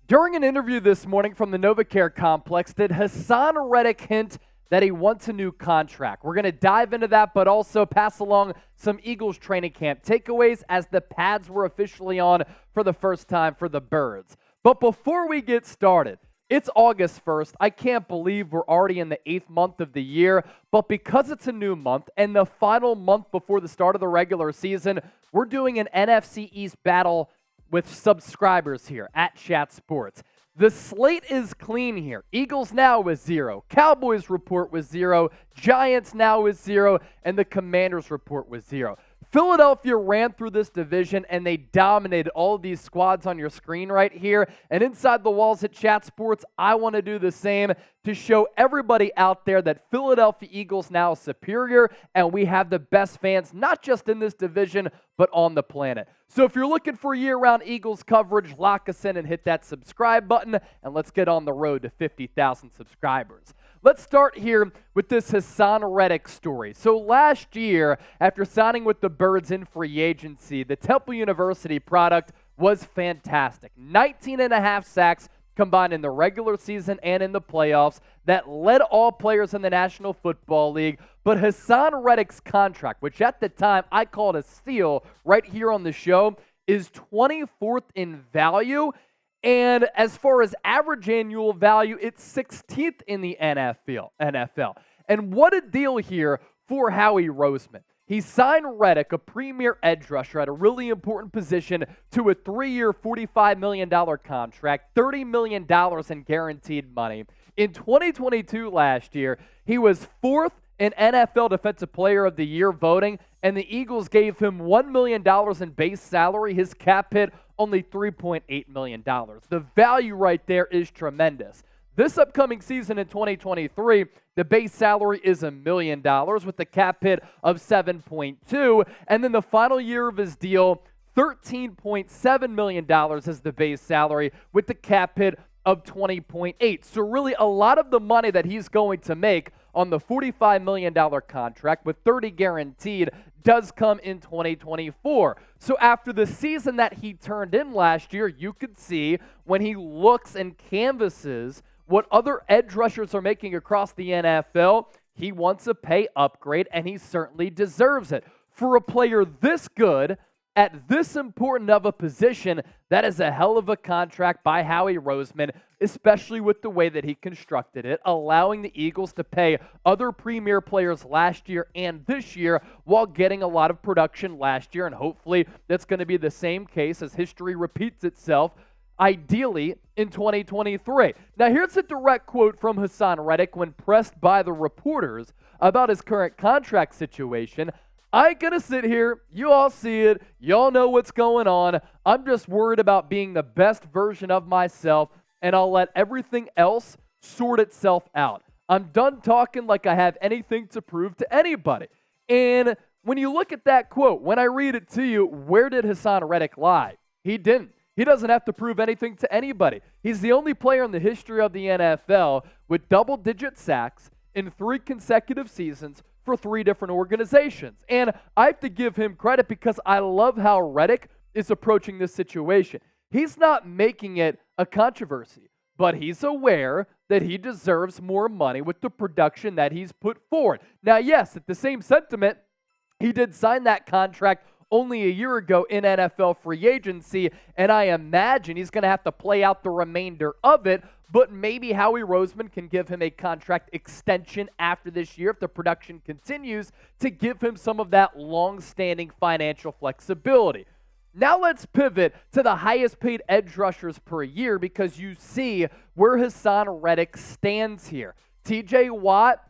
During an interview this morning from the NovaCare complex, did Haason Reddick hint that he wants a new contract? We're going to dive into that, but also pass along some Eagles training camp takeaways as the pads were officially on for the first time for the Birds. But before we get started, it's August 1st. I can't believe we're already in the 8th month of the year, but because it's a new month and the final month before the start of the regular season, we're doing an NFC East battle with subscribers here at Chat Sports. The slate is clean here. Eagles now with 0. Cowboys report with 0. Giants now with 0. And the Commanders report with 0. Philadelphia ran through this division and they dominated all of these squads on your screen right here. And inside the walls at Chat Sports, I want to do the same to show everybody out there that Philadelphia Eagles now is superior and we have the best fans, not just in this division, but on the planet. So if you're looking for year-round Eagles coverage, lock us in and hit that subscribe button, and let's get on the road to 50,000 subscribers. Let's start here with this Haason Reddick story. So last year, after signing with the Birds in free agency, the Temple University product was fantastic. 19.5 sacks combined in the regular season and in the playoffs that led all players in the National Football League. But Haason Reddick's contract, which at the time I called a steal right here on the show, is 24th in value. And as far as average annual value, it's 16th in the NFL. And what a deal here for Howie Roseman. He signed Reddick, a premier edge rusher at a really important position, to a 3-year, $45 million contract, $30 million in guaranteed money. In 2022 last year, he was 4th in NFL Defensive Player of the Year voting, and the Eagles gave him $1 million in base salary. His cap hit only $3.8 million. The value right there is tremendous. This upcoming season in 2023, the base salary is $1 million with the cap hit of 7.2, and then the final year of his deal, $13.7 million is the base salary with the cap hit of 20.8. So really a lot of the money that he's going to make on the $45 million contract with 30 guaranteed does come in 2024. So after the season that he turned in last year, you could see when he looks and canvasses what other edge rushers are making across the NFL, he wants a pay upgrade, and he certainly deserves it. For a player this good, at this important of a position, that is a hell of a contract by Howie Roseman, especially with the way that he constructed it, allowing the Eagles to pay other premier players last year and this year while getting a lot of production last year, and hopefully that's going to be the same case as history repeats itself, ideally in 2023. Now here's a direct quote from Haason Reddick when pressed by the reporters about his current contract situation. I ain't gonna sit here, you all see it, y'all know what's going on. I'm just worried about being the best version of myself, and I'll let everything else sort itself out. I'm done talking like I have anything to prove to anybody. And when you look at that quote, when I read it to you, where did Haason Reddick lie? He didn't. He doesn't have to prove anything to anybody. He's the only player in the history of the NFL with double-digit sacks in 3 consecutive seasons for 3 different organizations. And I have to give him credit because I love how Reddick is approaching this situation. He's not making it a controversy, but he's aware that he deserves more money with the production that he's put forward. Now, yes, at the same sentiment, he did sign that contract only a year ago in NFL free agency, and I imagine he's going to have to play out the remainder of it, but maybe Howie Roseman can give him a contract extension after this year if the production continues to give him some of that long-standing financial flexibility. Now let's pivot to the highest paid edge rushers per year because you see where Haason Reddick stands here. TJ Watt,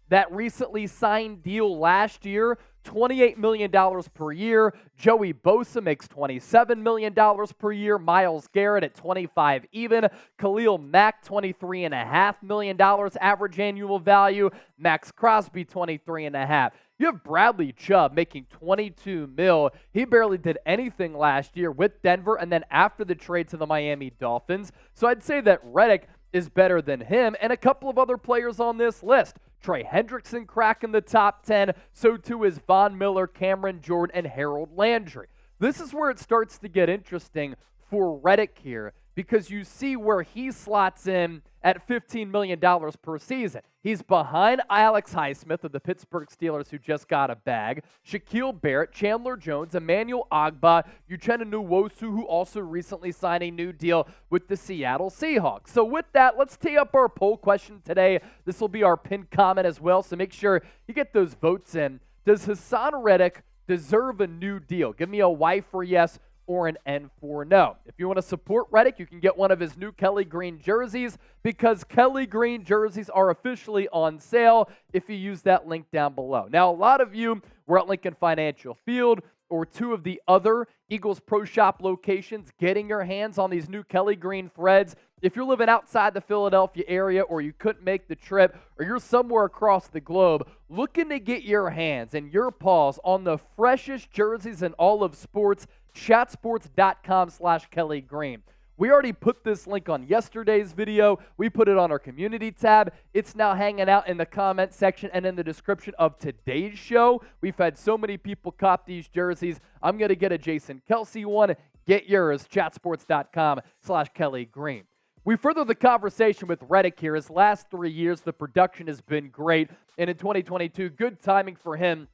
that recently signed deal last year, $28 million per year. Joey Bosa makes $27 million per year. Myles Garrett at $25 even. Khalil Mack, $23.5 million average annual value. Max Crosby, $23.5. You have Bradley Chubb making $22 million. He barely did anything last year with Denver and then after the trade to the Miami Dolphins. So I'd say that Reddick is better than him and a couple of other players on this list. Trey Hendrickson cracking the top 10. So too is Von Miller, Cameron Jordan, and Harold Landry. This is where it starts to get interesting for Reddick here because you see where he slots in at $15 million per season. He's behind Alex Highsmith of the Pittsburgh Steelers, who just got a bag, Shaquille Barrett, Chandler Jones, Emmanuel Ogbah, Uchenna Nwosu, who also recently signed a new deal with the Seattle Seahawks. So with that, let's tee up our poll question today. This will be our pinned comment as well, so make sure you get those votes in. Does Haason Reddick deserve a new deal? Give me a Y for yes or an N for no. If you want to support Reddick, you can get one of his new Kelly Green jerseys, because Kelly Green jerseys are officially on sale if you use that link down below. Now, a lot of you were at Lincoln Financial Field or two of the other Eagles Pro Shop locations getting your hands on these new Kelly Green threads. If you're living outside the Philadelphia area, or you couldn't make the trip, or you're somewhere across the globe looking to get your hands and your paws on the freshest jerseys in all of sports, chatsports.com/Kelly Green. We already put this link on yesterday's video. We put it on our community tab. It's now hanging out in the comment section and in the description of today's show. We've had so many people cop these jerseys. I'm going to get a Jason Kelsey one. Get yours, chatsports.com/Kelly Green. We further the conversation with Reddick here. His last 3 years, the production has been great. And in 2022, good timing for him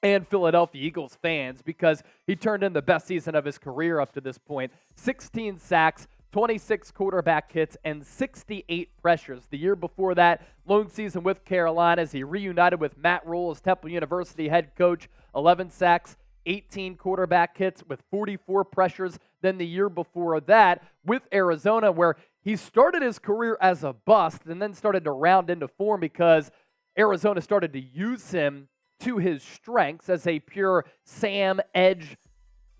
and Philadelphia Eagles fans, because he turned in the best season of his career up to this point. 16 sacks, 26 quarterback hits, and 68 pressures. The year before that, lone season with Carolina, as he reunited with Matt Rule as Temple University head coach. 11 sacks, 18 quarterback hits with 44 pressures. Then the year before that with Arizona, where he started his career as a bust and then started to round into form because Arizona started to use him to his strengths as a pure Sam edge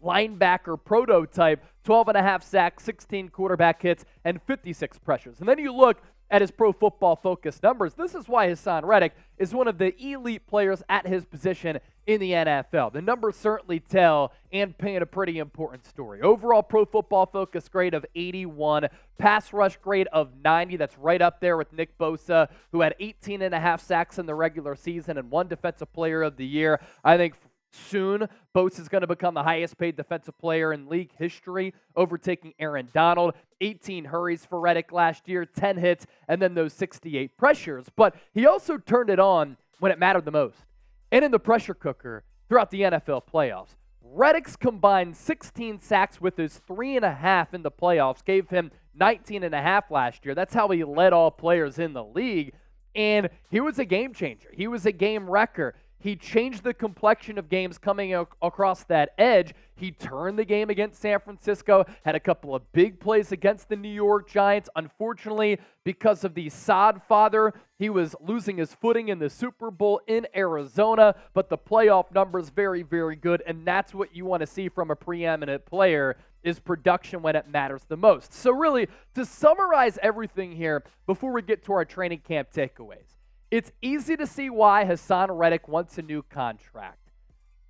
linebacker prototype. 12.5 sacks, 16 quarterback hits, and 56 pressures. And then you look at his Pro Football Focus numbers. This is why Haason Reddick is one of the elite players at his position in the NFL. The numbers certainly tell and paint a pretty important story. Overall Pro Football Focus grade of 81, pass rush grade of 90. That's right up there with Nick Bosa, who had 18.5 sacks in the regular season and won Defensive Player of the Year. I think soon, Bosa is going to become the highest paid defensive player in league history, overtaking Aaron Donald. 18 hurries for Reddick last year, 10 hits, and then those 68 pressures. But he also turned it on when it mattered the most, and in the pressure cooker throughout the NFL playoffs. Reddick's combined 16 sacks with his 3.5 in the playoffs gave him 19.5 last year. That's how he led all players in the league, and he was a game changer. He was a game wrecker. He changed the complexion of games coming across that edge. He turned the game against San Francisco, had a couple of big plays against the New York Giants. Unfortunately, because of the sod father, he was losing his footing in the Super Bowl in Arizona, but the playoff numbers very, very good, and that's what you want to see from a preeminent player, is production when it matters the most. So really, to summarize everything here before we get to our training camp takeaways, it's easy to see why Haason Reddick wants a new contract.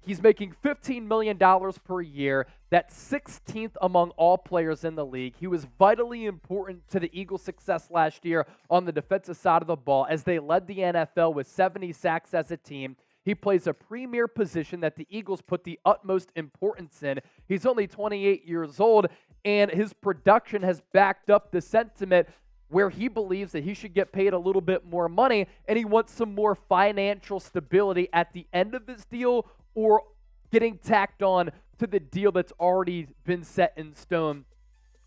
He's making $15 million per year. That's 16th among all players in the league. He was vitally important to the Eagles' success last year on the defensive side of the ball as they led the NFL with 70 sacks as a team. He plays a premier position that the Eagles put the utmost importance in. He's only 28 years old, and his production has backed up the sentiment where he believes that he should get paid a little bit more money, and he wants some more financial stability at the end of his deal or getting tacked on to the deal that's already been set in stone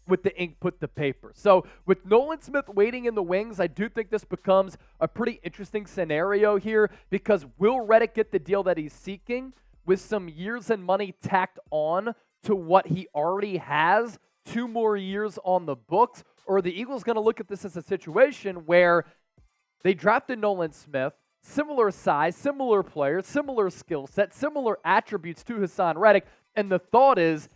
with the ink put to paper. So with Nolan Smith waiting in the wings, I do think this becomes a pretty interesting scenario here, because will Reddick get the deal that he's seeking with some years and money tacked on to what he already has, 2 more years on the books? Or are the Eagles going to look at this as a situation where they drafted Nolan Smith, similar size, similar player, similar skill set, similar attributes to Haason Reddick, and the thought is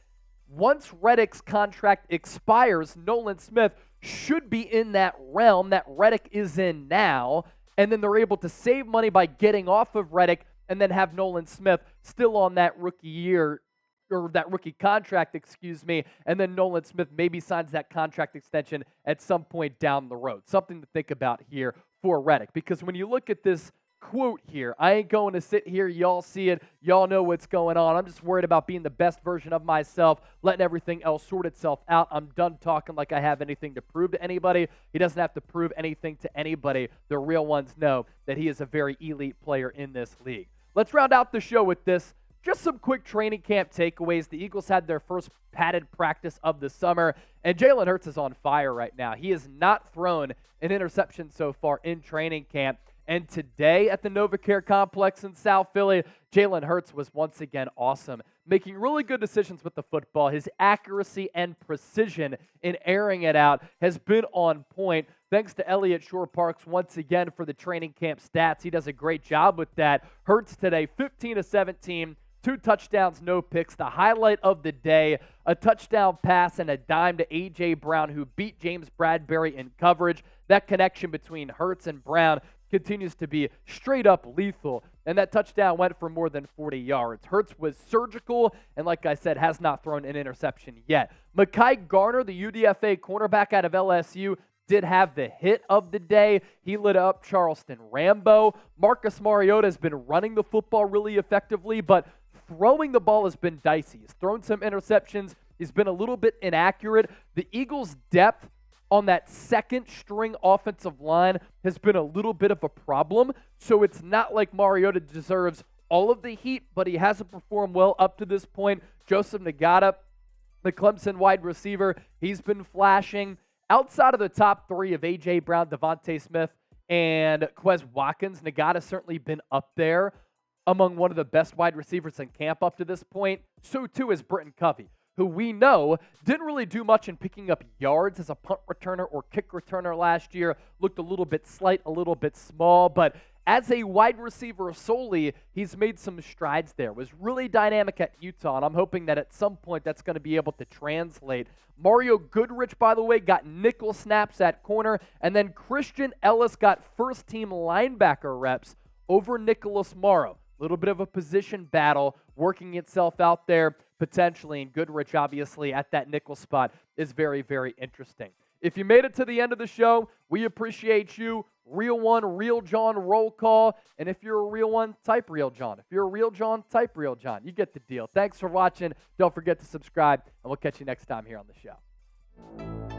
once Reddick's contract expires, Nolan Smith should be in that realm that Reddick is in now, and then they're able to save money by getting off of Reddick and then have Nolan Smith still on that rookie year, or that rookie contract, and then Nolan Smith maybe signs that contract extension at some point down the road. Something to think about here for Reddick, because when you look at this quote here. I ain't going to sit here. Y'all see it. Y'all know what's going on. I'm just worried about being the best version of myself, letting everything else sort itself out. I'm done talking like I have anything to prove to anybody. He doesn't have to prove anything to anybody. The real ones know that he is a very elite player in this league. Let's round out the show with this. Just some quick training camp takeaways. The Eagles had their first padded practice of the summer, and Jalen Hurts is on fire right now. He has not thrown an interception so far in training camp. And today at the NovaCare Complex in South Philly, Jalen Hurts was once again awesome, making really good decisions with the football. His accuracy and precision in airing it out has been on point. Thanks to Elliott Shore-Parks once again for the training camp stats. He does a great job with that. Hurts today, 15 of 17, 2 touchdowns, no picks. The highlight of the day, a touchdown pass and a dime to A.J. Brown, who beat James Bradbury in coverage. That connection between Hurts and Brown continues to be straight up lethal, and that touchdown went for more than 40 yards. Hurts was surgical, and like I said, has not thrown an interception yet. Mekhi Garner, the UDFA cornerback out of LSU, did have the hit of the day. He lit up Charleston Rambo. Marcus Mariota has been running the football really effectively, but throwing the ball has been dicey. He's thrown some interceptions. He's been a little bit inaccurate. The Eagles' depth on that second string offensive line has been a little bit of a problem. So it's not like Mariota deserves all of the heat, but he hasn't performed well up to this point. Joseph Nagata, the Clemson wide receiver, he's been flashing. Outside of the top 3 of A.J. Brown, Devontae Smith, and Quez Watkins, Nagata's certainly been up there among one of the best wide receivers in camp up to this point. So too is Britton Covey, who we know didn't really do much in picking up yards as a punt returner or kick returner last year. Looked a little bit slight, a little bit small, but as a wide receiver solely, he's made some strides there. Was really dynamic at Utah, and I'm hoping that at some point that's going to be able to translate. Mario Goodrich, by the way, got nickel snaps at corner, and then Christian Ellis got first-team linebacker reps over Nicholas Morrow. A little bit of a position battle working itself out there potentially, and Goodrich, obviously, at that nickel spot is very, very interesting. If you made it to the end of the show, we appreciate you. Real one, Real John roll call. And if you're a real one, type Real John. If you're a Real John, type Real John. You get the deal. Thanks for watching. Don't forget to subscribe, and we'll catch you next time here on the show.